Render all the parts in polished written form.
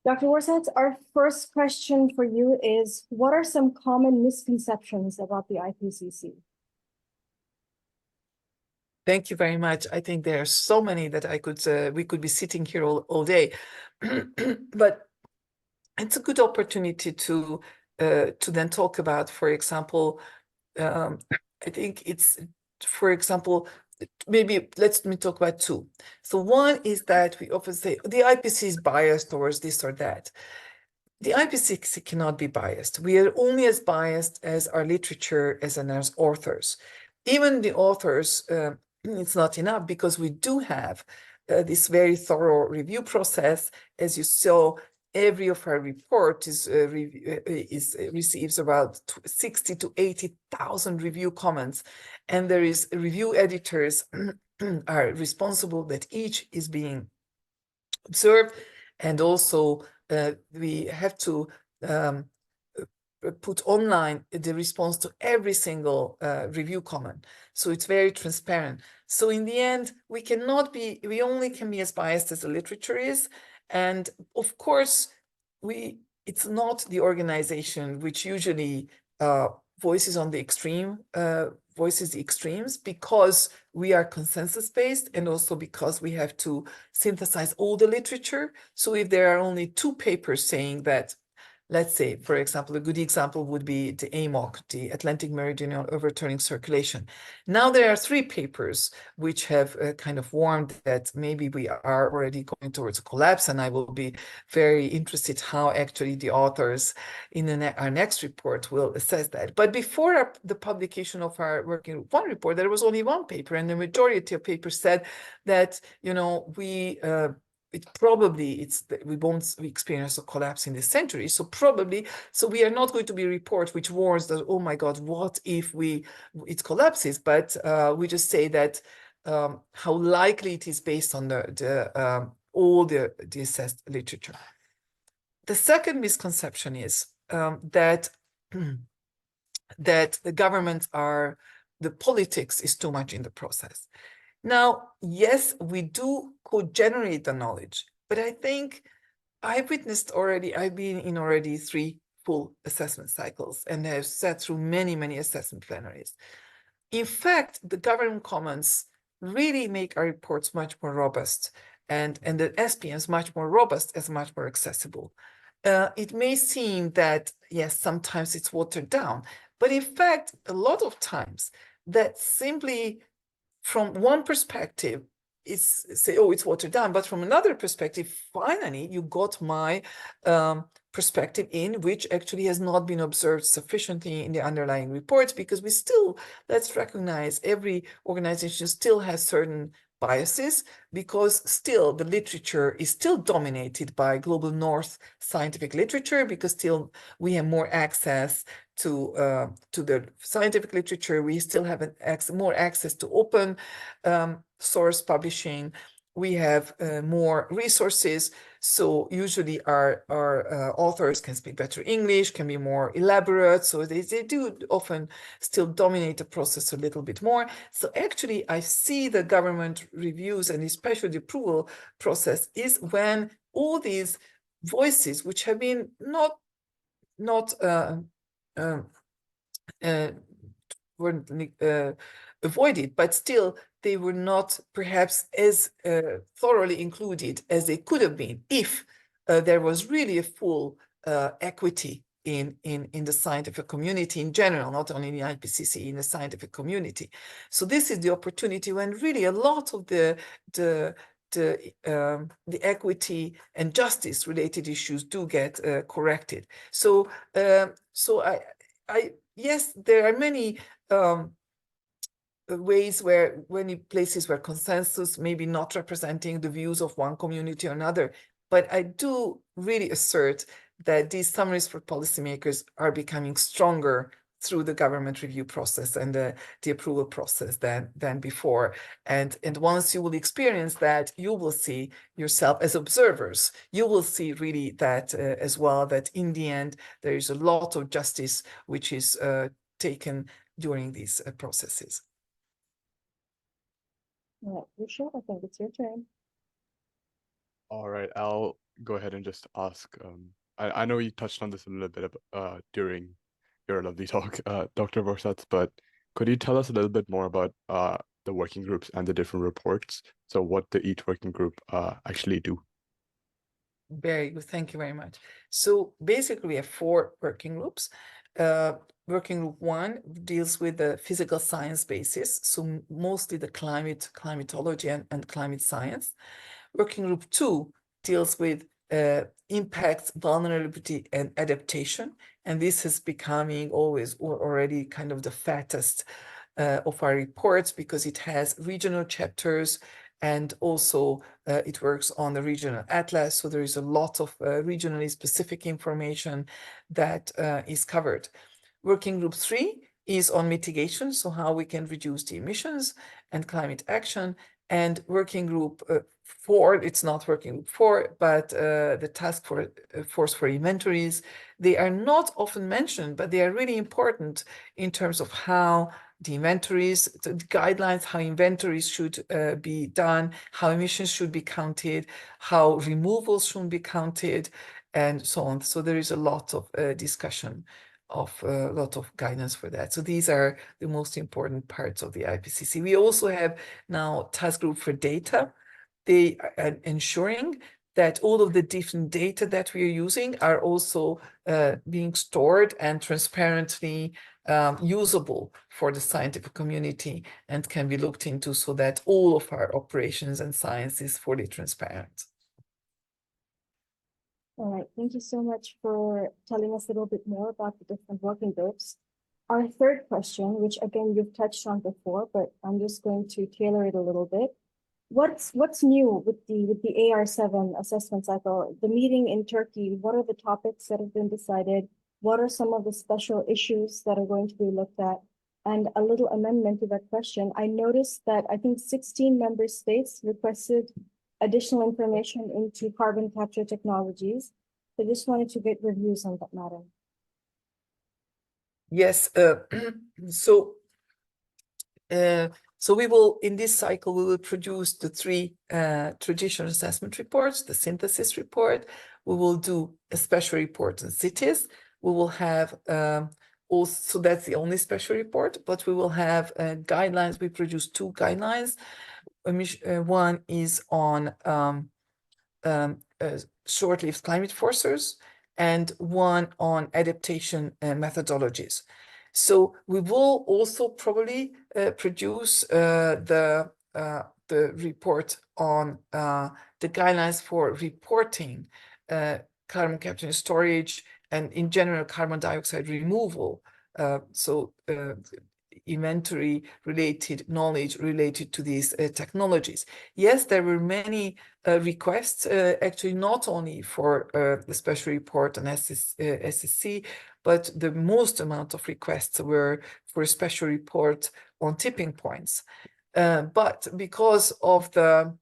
Dr. Warsatz, our first question for you is, what are some common misconceptions about the IPCC? Thank you very much. I think there are so many that we could be sitting here all day, but it's a good opportunity to then talk about, for example, I think it's, for example, maybe let me talk about two. So one is that we often say the IPCC is biased towards this or that. The IPCC cannot be biased. We are only as biased as our literature and as authors. Even the authors, it's not enough, because we do have this very thorough review process. As you saw, every of our report receives about 60 to 80,000 review comments, and there is review editors are responsible that each is being observed, and also we have to put online the response to every single review comment. So it's very transparent. So in the end, we only can be as biased as the literature is. And of course, it's not the organization which usually voices the extremes, because we are consensus-based, and also because we have to synthesize all the literature. So if there are only 2 papers saying that, let's say, for example, a good example would be the AMOC, the Atlantic Meridional Overturning Circulation. Now there are 3 papers which have kind of warned that maybe we are already going towards a collapse, and I will be very interested how actually the authors in our next report will assess that. But before the publication of our Working Group 1 report, there was only 1 paper, and the majority of papers said that, you know, we won't experience a collapse in this century. So we are not going to be a report which warns that, oh my God, what if it collapses? But we just say that how likely it is based on all the assessed literature. The second misconception is that the governments the politics is too much in the process. Now, yes, we could generate the knowledge, but I think I've been in already 3 full assessment cycles, and have sat through many, many assessment plenaries. In fact, the government comments really make our reports much more robust, and the SPMs much more robust, as much more accessible. It may seem that, yes, sometimes it's watered down, but in fact, a lot of times that simply, from one perspective, it's watered down, but from another perspective, finally, you got my perspective in, which actually has not been observed sufficiently in the underlying reports, because let's recognize, every organization still has certain biases, because still the literature is still dominated by global north scientific literature, because still we have more access to the scientific literature. We still have more access to open source publishing. We have more resources. So usually our authors can speak better English, can be more elaborate. So they do often still dominate the process a little bit more. So actually, I see the government reviews, and especially the approval process, is when all these voices, which have been weren't avoided, but still they were not perhaps as thoroughly included as they could have been if there was really a full equity in the scientific community in general, not only in the IPCC, in the scientific community. So this is the opportunity when really a lot of the equity and justice related issues do get corrected. So yes, there are many ways many places where consensus maybe not representing the views of one community or another, but I do really assert that these summaries for policymakers are becoming stronger through the government review process and the approval process than before. And once you will experience that, you will see yourself as observers. You will see really that as well, that in the end, there is a lot of justice which is taken during these processes. All right, Lucia, I think it's your turn. All right, I'll go ahead and just ask, I know you touched on this a little bit during your lovely talk, Dr. Vorsatz, but could you tell us a little bit more about the working groups and the different reports? So what each working group actually do? Very good, thank you very much. So basically we have 4 working groups. Working group 1 deals with the physical science basis, so mostly the climatology and climate science. Working group 2 deals with impacts, vulnerability, and adaptation, and this is becoming already kind of the fattest of our reports because it has regional chapters, and also it works on the regional atlas, so there is a lot of regionally specific information that is covered. Working group 3 is on mitigation, so how we can reduce the emissions and climate action. And working group 4, it's not working group 4, but the task force for inventories. They are not often mentioned, but they are really important in terms of how the inventories, the guidelines, how inventories should be done, how emissions should be counted, how removals should be counted, and so on. So there is a lot of discussion of a lot of guidance for that. So these are the most important parts of the IPCC. We also have now task group for data. They are ensuring that all of the different data that we are using are also being stored and transparently usable for the scientific community and can be looked into so that all of our operations and science is fully transparent. All right, thank you so much for telling us a little bit more about the different working groups. Our third question, which again you've touched on before, but I'm just going to tailor it a little bit. What's new with the AR7 assessment cycle? The meeting in Turkey, what are the topics that have been decided? What are some of the special issues that are going to be looked at? And a little amendment to that question, I noticed that I think 16 member states requested additional information into carbon capture technologies. So I just wanted to get reviews on that matter. Yes, so we will, in this cycle, we will produce the 3 traditional assessment reports, the synthesis report. We will do a special report on cities. We will have also, that's the only special report, but we will have guidelines. We produce 2 guidelines. One is on short-lived climate forcers, and one on adaptation methodologies. So we will also probably produce the report on the guidelines for reporting carbon capture and storage, and in general carbon dioxide removal. Inventory related knowledge related to these technologies. Yes, there were many requests, actually not only for the special report on SSC, but the most amount of requests were for a special report on tipping points. But because of the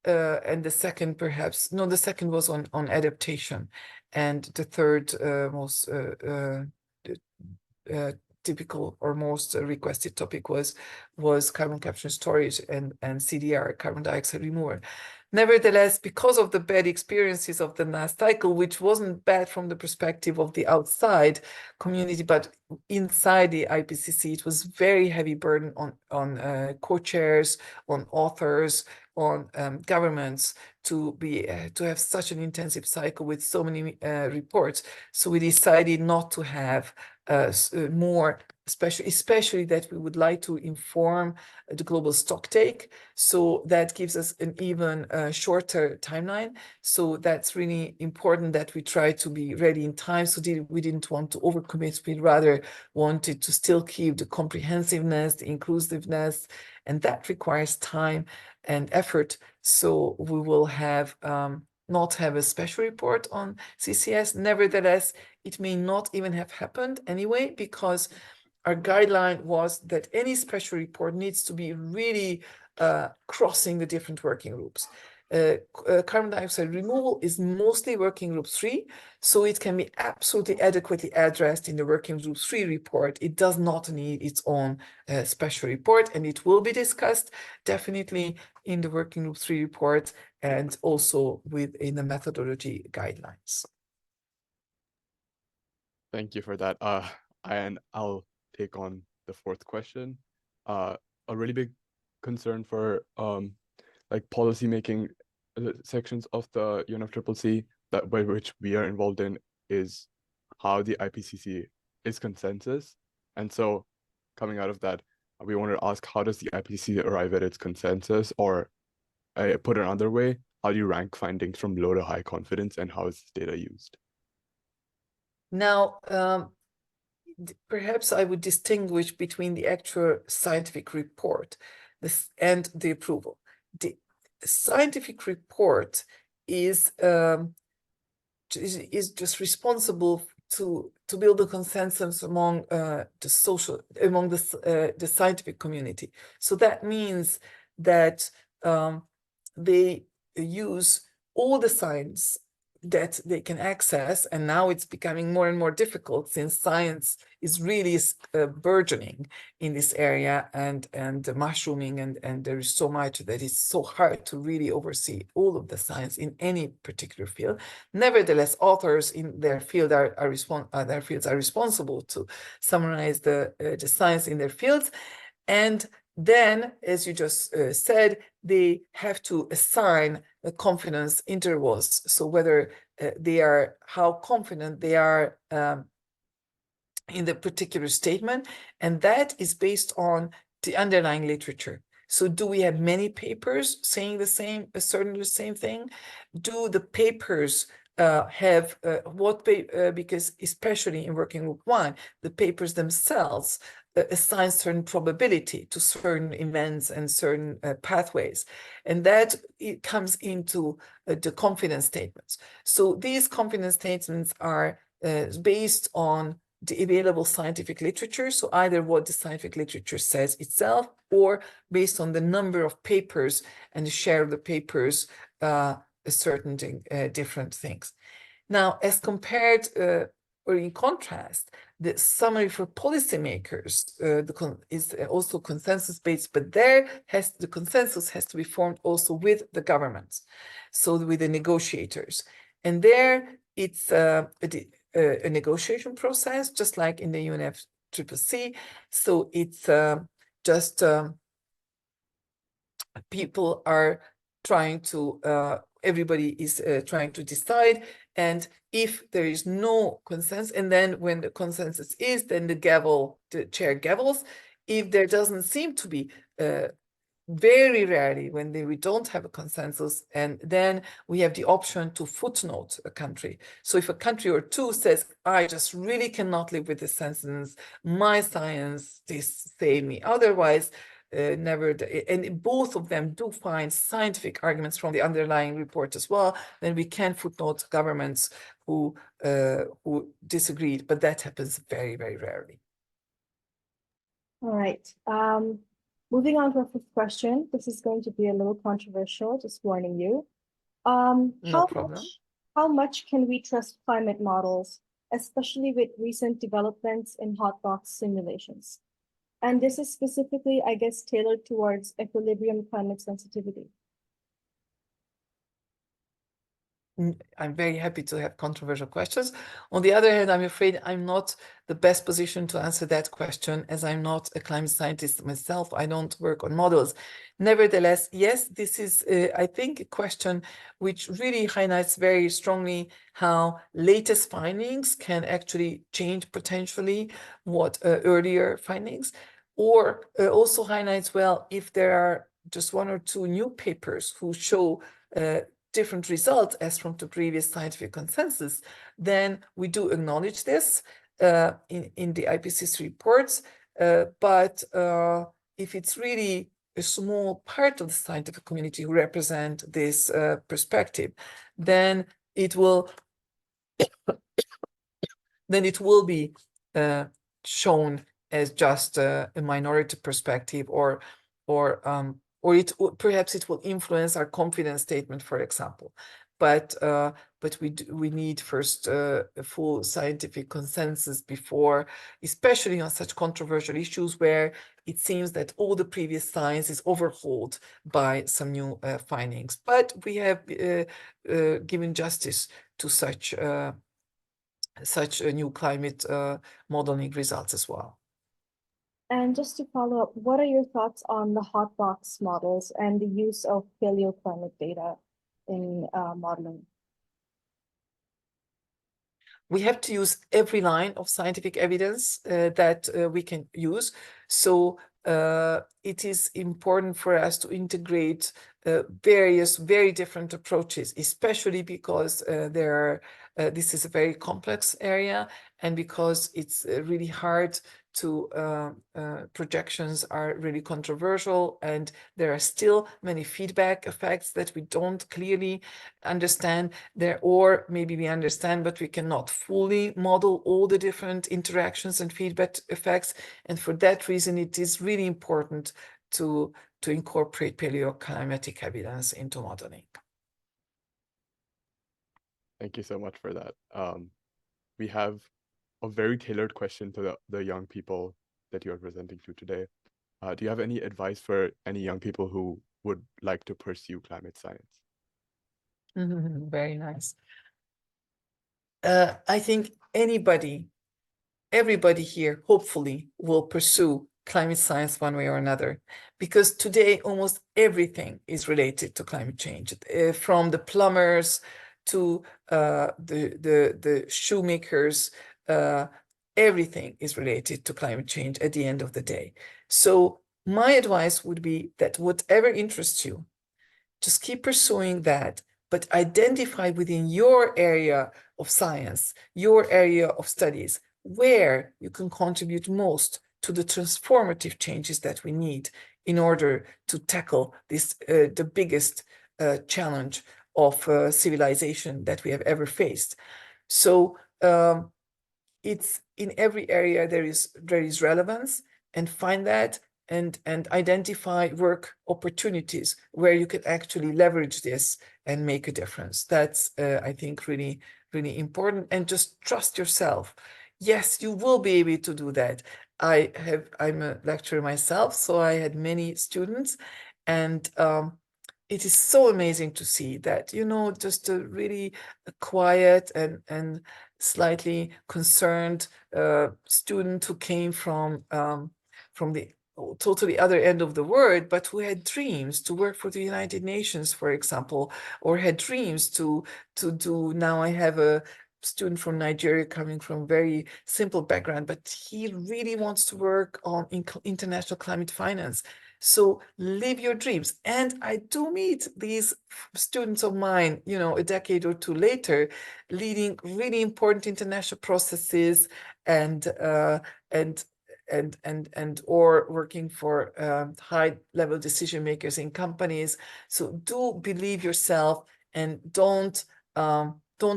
and the second perhaps, no, the second was on adaptation, and the third most typical or most requested topic was carbon capture and storage and CDR, carbon dioxide removal. Nevertheless, because of the bad experiences of the last cycle, which wasn't bad from the perspective of the outside community, but inside the IPCC, it was very heavy burden on co-chairs, on authors, on governments to have such an intensive cycle with so many reports. So we decided not to have more, especially that we would like to inform the global stock take. So that gives us an even shorter timeline. So that's really important that we try to be ready in time. So we didn't want to overcommit. We rather wanted to still keep the comprehensiveness, the inclusiveness, and that requires time and effort. So we will have not have a special report on CCS. Nevertheless, it may not even have happened anyway, because our guideline was that any special report needs to be really crossing the different working groups. carbon dioxide removal is mostly working group 3, so it can be absolutely adequately addressed in the working group 3 report. It does not need its own special report, and it will be discussed definitely in the working group 3 report and also within the methodology guidelines. Thank you for that. And I'll take on the fourth question. A really big concern for like policymaking sections of the UNFCCC that by which we are involved in is how the IPCC is consensus. And so coming out of that, we want to ask, how does the IPCC arrive at its consensus? Or put it another way, how do you rank findings from low to high confidence, and how is this data used? Now, perhaps I would distinguish between the actual scientific report and the approval. The scientific report is just responsible to build a consensus among the scientific community. So that means that they use all the science that they can access, and now it's becoming more and more difficult since science is really burgeoning in this area and mushrooming, and there is so much that it's so hard to really oversee all of the science in any particular field. Nevertheless, authors in their field are responsible to summarize the science in their fields, and then, as you just said, they have to assign confidence intervals. So whether how confident they are in the particular statement, and that is based on the underlying literature. So do we have many papers saying asserting the same thing? Do the papers have because especially in working group 1, the papers themselves assign certain probability to certain events and certain pathways, and that it comes into the confidence statements. So these confidence statements are based on the available scientific literature, so either what the scientific literature says itself, or based on the number of papers and the share of the papers ascertaining different things. Now, as compared or in contrast, the summary for policymakers is also consensus-based, but the consensus has to be formed also with the governments, so with the negotiators. And there it's a negotiation process, just like in the UNFCCC. So it's just people are trying to, everybody is trying to decide, and if there is no consensus, and then when the consensus is, then the chair gavels. If there doesn't seem to be, very rarely when we don't have a consensus, and then we have the option to footnote a country. So if a country or two says, I just really cannot live with this sentence, my science, this say me otherwise, never, and both of them do find scientific arguments from the underlying report as well, then we can footnote governments who disagreed, but that happens very, very rarely. All right. Moving on to our fifth question. This is going to be a little controversial, just warning you. No problem. How much can we trust climate models, especially with recent developments in hot box simulations? And this is specifically, I guess, tailored towards equilibrium climate sensitivity. I'm very happy to have controversial questions. On the other hand, I'm afraid I'm not the best position to answer that question, as I'm not a climate scientist myself. I don't work on models. Nevertheless, yes, this is, I think, a question which really highlights very strongly how latest findings can actually change potentially what earlier findings, or also highlights, well, if there are just one or two new papers who show different results as from the previous scientific consensus, then we do acknowledge this in the IPCC reports. But if it's really a small part of the scientific community who represent this perspective, then it will be shown as just a minority perspective, or or perhaps it will influence our confidence statement, for example. But we need first a full scientific consensus before, especially on such controversial issues where it seems that all the previous science is overhauled by some new findings. But we have given justice to such new climate modeling results as well. And just to follow up, what are your thoughts on the hot box models and the use of paleoclimate data in modeling? We have to use every line of scientific evidence that we can use. So it is important for us to integrate various very different approaches, especially because this is a very complex area, and because it's really hard to projections are really controversial, and there are still many feedback effects that we don't clearly understand there, or maybe we understand but we cannot fully model all the different interactions and feedback effects. And for that reason, it is really important to incorporate paleoclimatic evidence into modeling. Thank you so much for that. We have a very tailored question to the young people that you are presenting to today. Do you have any advice for any young people who would like to pursue climate science? Very nice. I think everybody here hopefully will pursue climate science one way or another, because today almost everything is related to climate change, from the plumbers to the shoemakers. Everything is related to climate change at the end of the day. So my advice would be that whatever interests you, just keep pursuing that, but identify within your area of science, your area of studies, where you can contribute most to the transformative changes that we need in order to tackle this, the biggest challenge of civilization that we have ever faced. So it's in every area there is relevance, and find that and identify work opportunities where you can actually leverage this and make a difference. That's I think really important. And just trust yourself. Yes, you will be able to do that. I'm a lecturer myself, so I had many students, and it is so amazing to see that, you know, just a really quiet and slightly concerned student who came from the totally other end of the world, but who had dreams to work for the United Nations, for example, or had dreams to do. Now I have a student from Nigeria coming from very simple background, but he really wants to work on international climate finance. So live your dreams. And I do meet these students of mine, you know, a decade or two later, leading really important international processes and or working for high-level decision makers in companies. So do believe yourself, and don't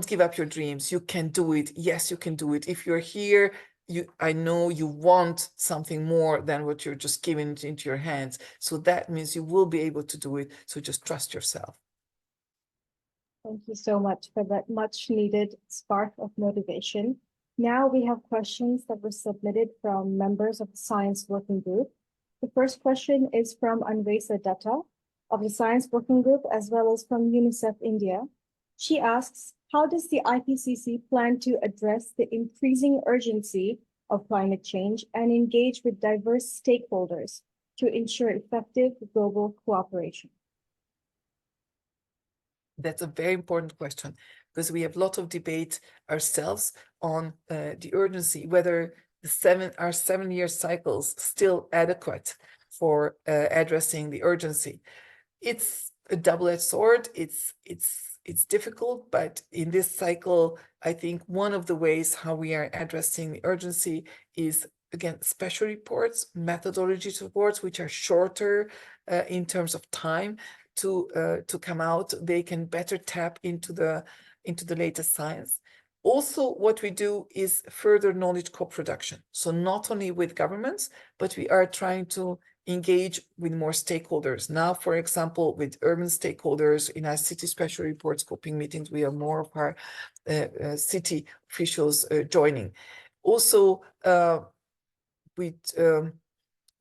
give up your dreams. You can do it. Yes, you can do it. If you're here, I know you want something more than what you're just giving into your hands. So that means you will be able to do it. So just trust yourself. Thank you so much for that much needed spark of motivation. Now we have questions that were submitted from members of the Science Working Group. The first question is from Anvesa Datta of the Science Working Group, as well as from UNICEF India. She asks, how does the IPCC plan to address the increasing urgency of climate change and engage with diverse stakeholders to ensure effective global cooperation? That's a very important question, because we have a lot of debate ourselves on the urgency, whether our 7-year cycles still adequate for addressing the urgency. It's a double-edged sword. It's difficult, but in this cycle, I think one of the ways how we are addressing the urgency is, again, special reports, methodology reports, which are shorter in terms of time to come out. They can better tap into the latest science. Also, what we do is further knowledge co-production. So not only with governments, but we are trying to engage with more stakeholders. Now, for example, with urban stakeholders in our city special report scoping meetings, we have more of our city officials joining. Also,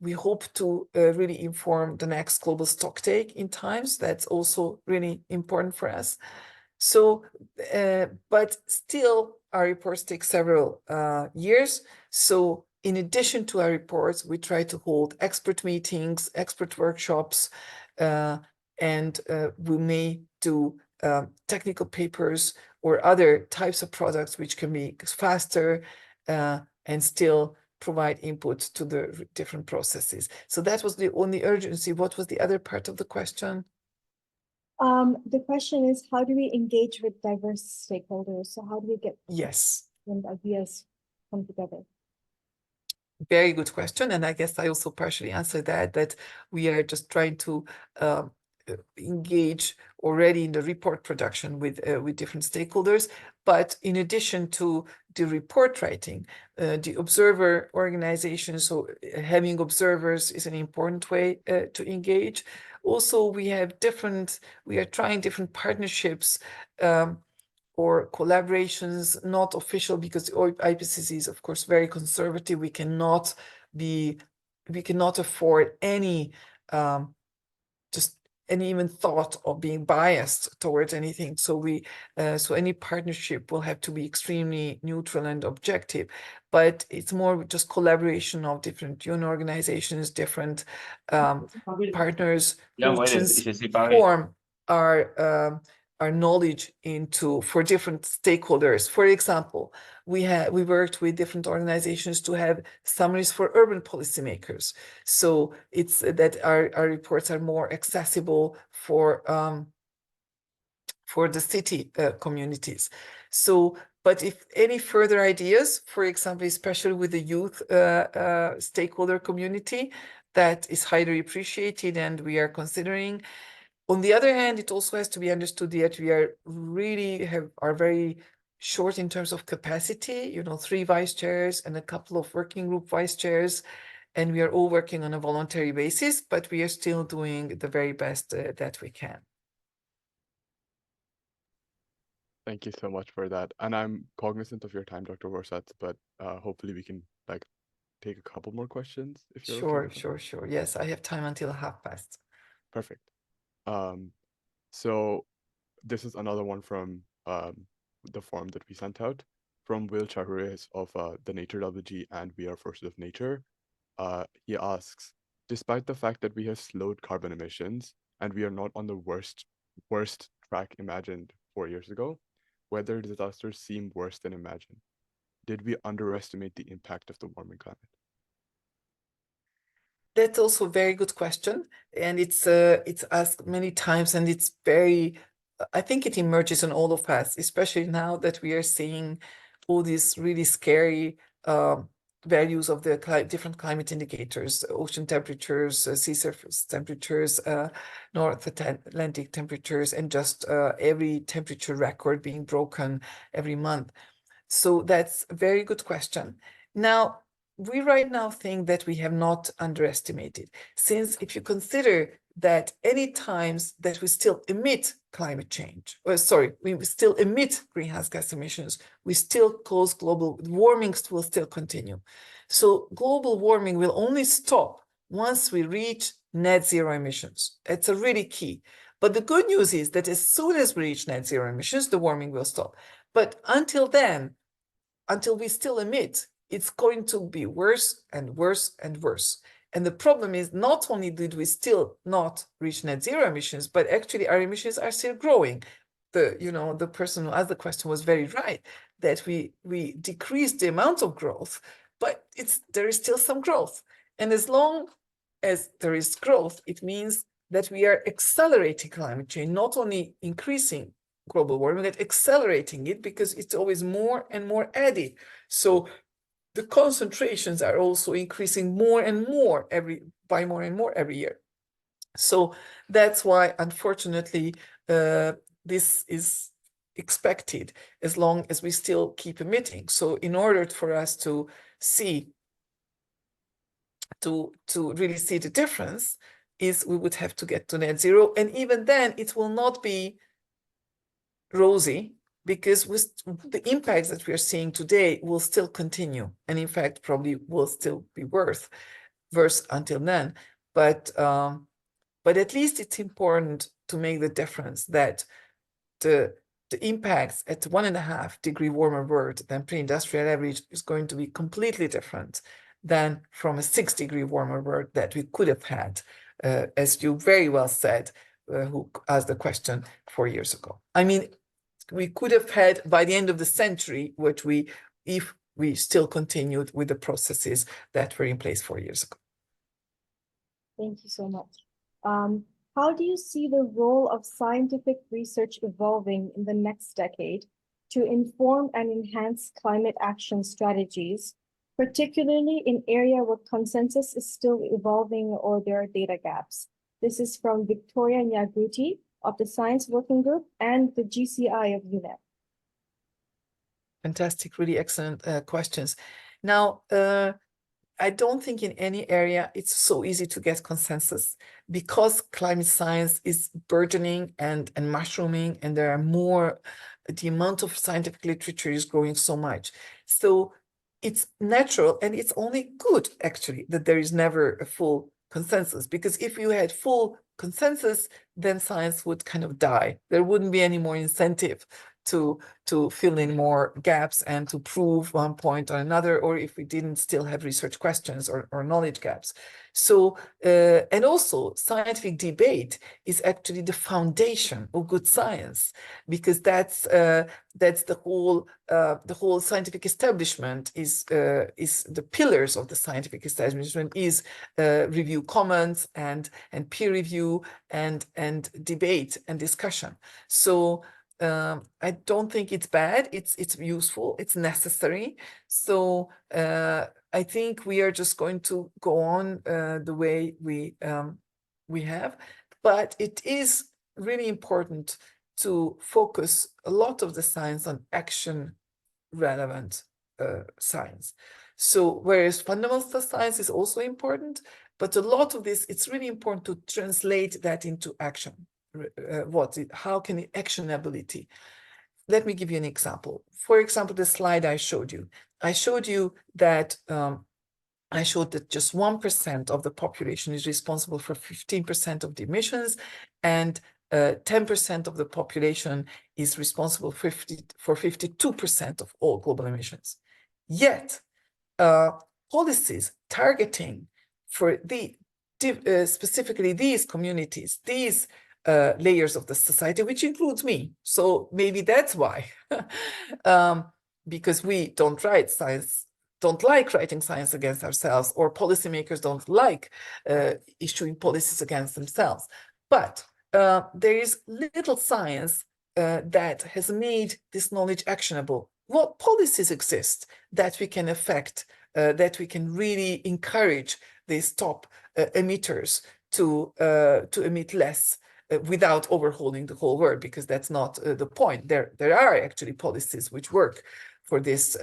we hope to really inform the next global stocktake in times. That's also really important for us. So, but still, our reports take several years. So in addition to our reports, we try to hold expert meetings, expert workshops, and we may do technical papers or other types of products which can be faster and still provide input to the different processes. So that was the only urgency. What was the other part of the question? The question is, how do we engage with diverse stakeholders? So how do we get Yes, different ideas come together? very good question. And I guess I also partially answered that we are just trying to engage already in the report production with different stakeholders. But in addition to the report writing, the observer organization, so having observers is an important way to engage. Also, we are trying different partnerships or collaborations, not official, because IPCC is, of course, very conservative. We cannot afford any just any even thought of being biased towards anything. So so any partnership will have to be extremely neutral and objective. But it's more just collaboration of different UN organizations, different partners who transform our knowledge for different stakeholders. For example, we worked with different organizations to have summaries for urban policymakers. So it's that our reports are more accessible for the city communities. So, but if any further ideas, for example, especially with the youth stakeholder community, that is highly appreciated and we are considering. On the other hand, it also has to be understood that we are very short in terms of capacity, 3 vice chairs and a couple of working group vice chairs, and we are all working on a voluntary basis, but we are still doing the very best that we can. Thank you so much for that. And I'm cognizant of your time, Dr. Vorsatz, but hopefully we can take a couple more questions if you're okay with that. Sure. Yes, I have time until past. Perfect. So this is another one from the form that we sent out from Will Chahuris of the Nature WG and We Are Forces of Nature. He asks, despite the fact that we have slowed carbon emissions and we are not on the worst track imagined 4 years ago, weather disasters seem worse than imagined. Did we underestimate the impact of the warming climate? That's also a very good question, and it's asked many times, and it's I think it emerges in all of us, especially now that we are seeing all these really scary values of the different climate indicators, ocean temperatures, sea surface temperatures, North Atlantic temperatures, and just every temperature record being broken every month. So that's a very good question. Now, we right now think that we have not underestimated, since if you consider that any times that we still emit climate change, we still emit greenhouse gas emissions, we still cause global warming will still continue. So global warming will only stop once we reach net zero emissions. It's a really key. But the good news is that as soon as we reach net zero emissions, the warming will stop. But until then, until we still emit, it's going to be worse and worse and worse. And the problem is not only did we still not reach net zero emissions, but actually our emissions are still growing. The person who asked the question was very right, that we decreased the amount of growth, but there is still some growth. And as long as there is growth, it means that we are accelerating climate change, not only increasing global warming, but accelerating it, because it's always more and more added. So the concentrations are also increasing more and more every year. So that's why, unfortunately, this is expected as long as we still keep emitting. So in order for us to to really see the difference is we would have to get to net zero. And even then, it will not be rosy, because with the impacts that we are seeing today will still continue. And in fact, probably will still be worse until then. But at least it's important to make the difference that the impacts at 1.5 degree warmer world than pre-industrial average is going to be completely different than from a 6 degree warmer world that we could have had, as you very well said, who asked the question 4 years ago. I mean, we could have had by the end of the century, if we still continued with the processes that were in place 4 years ago. Thank you so much. How do you see the role of scientific research evolving in the next decade to inform and enhance climate action strategies, particularly in areas where consensus is still evolving or there are data gaps? This is from Victoria Nyaguti of the Science Working Group and the GCI of UNEP. Fantastic, really excellent questions. Now, I don't think in any area it's so easy to get consensus, because climate science is burgeoning and mushrooming, and there are more, the amount of scientific literature is growing so much. So it's natural, and it's only good actually that there is never a full consensus, because if you had full consensus, then science would kind of die. There wouldn't be any more incentive to fill in more gaps and to prove one point or another, or if we didn't still have research questions or knowledge gaps. So, and also scientific debate is actually the foundation of good science, because that's the whole scientific establishment is the pillars of the scientific establishment is review comments and peer review and debate and discussion. So I don't think it's bad. It's useful. It's necessary. So I think we are just going to go on the way we have. But it is really important to focus a lot of the science on action-relevant science. So whereas fundamental science is also important, but a lot of this, it's really important to translate that into action. How can it actionability? Let me give you an example. For example, the slide I showed you. I showed that just 1% of the population is responsible for 15% of the emissions, and 10% of the population is responsible for 52% of all global emissions. Yet, policies targeting for specifically these communities, these layers of the society, which includes me. So maybe that's why, because we don't write science, don't like writing science against ourselves, or policymakers don't like issuing policies against themselves. But there is little science that has made this knowledge actionable. What policies exist that we can affect, that we can really encourage these top emitters to emit less, without overhauling the whole world, because that's not the point. There are actually policies which work for this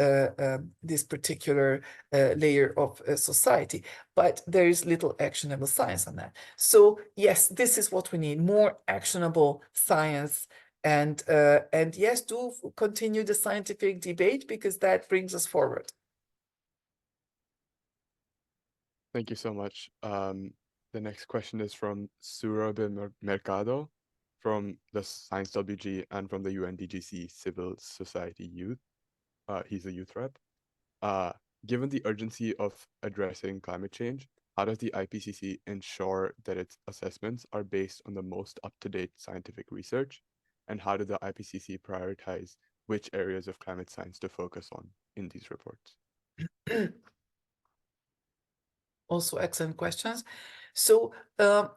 particular layer of society, but there is little actionable science on that. So yes, this is what we need: more actionable science, and yes, do continue the scientific debate, because that brings us forward. Thank you so much. The next question is from Surabhi Mercado from the Science WG and from the UNDGC Civil Society Youth. He's a youth rep. Given the urgency of addressing climate change, how does the IPCC ensure that its assessments are based on the most up-to-date scientific research? And how do the IPCC prioritize which areas of climate science to focus on in these reports? Also excellent questions. So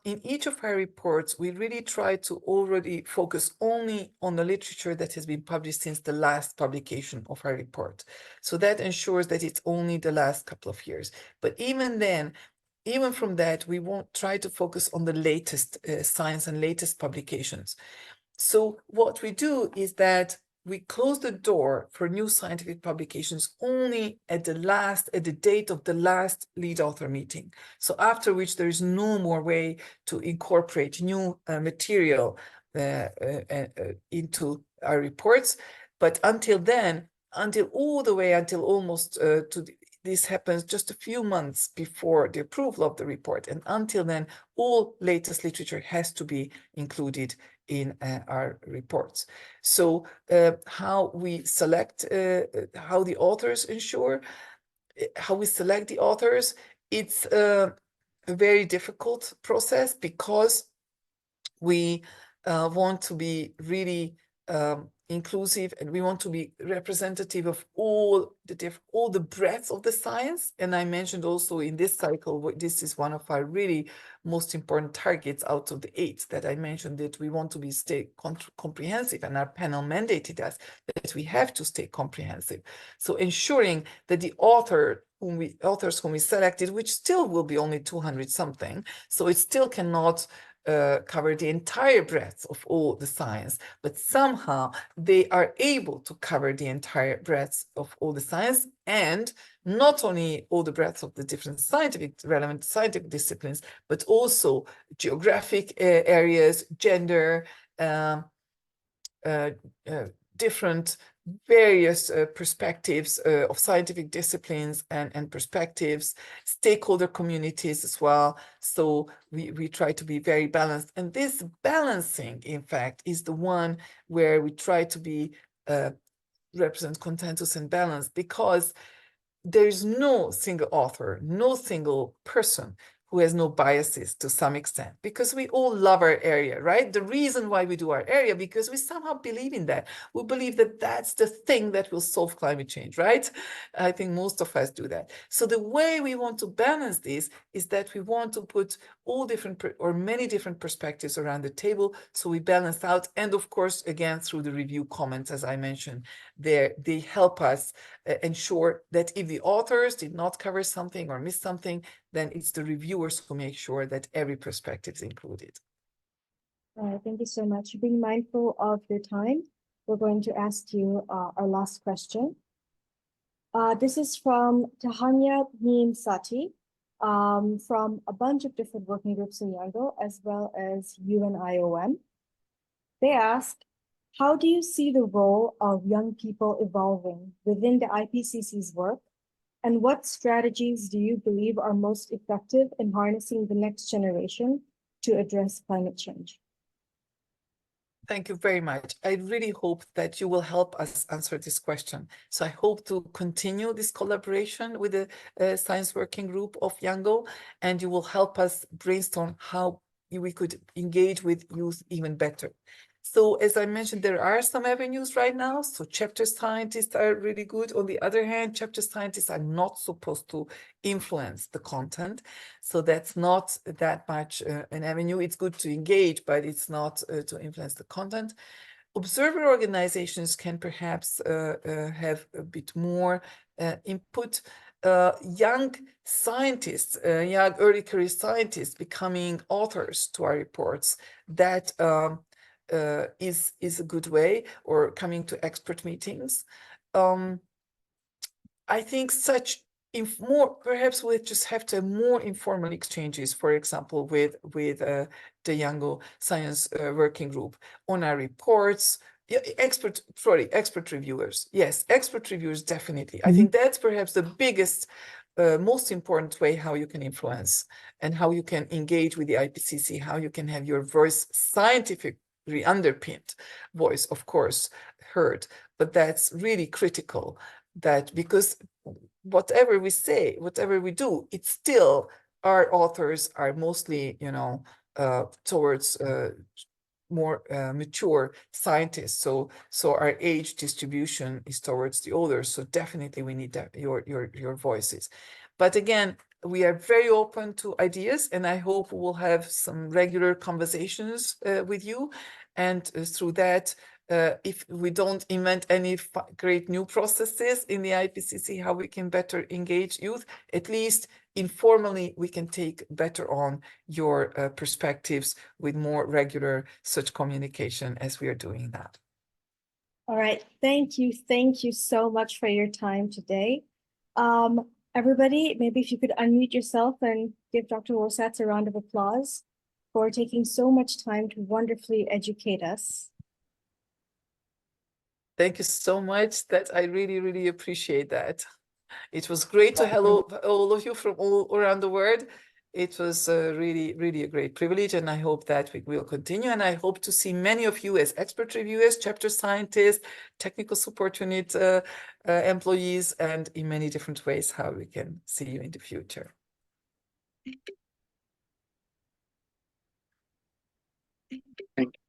in each of our reports, we really try to already focus only on the literature that has been published since the last publication of our report. So that ensures that it's only the last couple of years. But even then, even from that, we won't try to focus on the latest science and latest publications. So what we do is that we close the door for new scientific publications only at the date of the last lead author meeting. So after which there is no more way to incorporate new material into our reports. But until then, until almost this happens just a few months before the approval of the report. And until then, all latest literature has to be included in our reports. So how we select, how the authors ensure, how we select the authors, it's a very difficult process because we want to be really inclusive, and we want to be representative of all the breadth of the science. And I mentioned also in this cycle, this is one of our really most important targets out of the 8 that I mentioned, that we want to stay comprehensive, and our panel mandated us that we have to stay comprehensive. So ensuring that the authors whom we selected, which still will be only 200 something, so it still cannot cover the entire breadth of all the science, but somehow they are able to cover the entire breadth of all the science, and not only all the breadth of the different relevant scientific disciplines, but also geographic areas, gender, different various perspectives of scientific disciplines and perspectives, stakeholder communities as well. So we try to be very balanced. And this balancing, in fact, is the one where we try to be represent consensus and balance, because there's no single author, no single person who has no biases to some extent, because we all love our area, right? The reason why we do our area, because we somehow believe in that. We believe that that's the thing that will solve climate change, right? I think most of us do that. So the way we want to balance this is that we want to put all different or many different perspectives around the table, so we balance out. And of course, again, through the review comments, as I mentioned, they help us ensure that if the authors did not cover something or miss something, then it's the reviewers who make sure that every perspective is included. Thank you so much. Being mindful of your time, we're going to ask you our last question. This is from Tahania Neem Sati, from a bunch of different working groups in YOUNGO, as well as UNIOM. They ask, how do you see the role of young people evolving within the IPCC's work? And what strategies do you believe are most effective in harnessing the next generation to address climate change? Thank you very much. I really hope that you will help us answer this question. So I hope to continue this collaboration with the Science Working Group of YOUNGO, and you will help us brainstorm how we could engage with youth even better. So as I mentioned, there are some avenues right now. So chapter scientists are really good. On the other hand, chapter scientists are not supposed to influence the content. So that's not that much an avenue. It's good to engage, but it's not to influence the content. Observer organizations can perhaps have a bit more input. Young scientists, young early career scientists becoming authors to our reports, that is a good way, or coming to expert meetings. I think perhaps we just have to have more informal exchanges, for example, with the YOUNGO Science Working Group on our reports. Expert reviewers. Yes, expert reviewers, definitely. I think that's perhaps the biggest, most important way how you can influence and how you can engage with the IPCC, how you can have your voice, scientifically underpinned voice, of course, heard. But that's really critical, that because whatever we say, whatever we do, it's still, our authors are mostly, towards more mature scientists. So our age distribution is towards the older. So definitely we need that, your voices. But again, we are very open to ideas, and I hope we'll have some regular conversations with you. And through that, if we don't invent any great new processes in the IPCC, how we can better engage youth, at least informally, we can take better on your perspectives with more regular such communication as we are doing that. All right, thank you so much for your time today. Everybody, maybe if you could unmute yourself and give Dr. Vorsatz a round of applause for taking so much time to wonderfully educate us. Thank you so much. That I really, really appreciate that. It was great to hello all of you from all around the world. It was really, really a great privilege, and I hope that we will continue. And I hope to see many of you as expert reviewers, chapter scientists, technical support unit employees, and in many different ways how we can see you in the future. Thank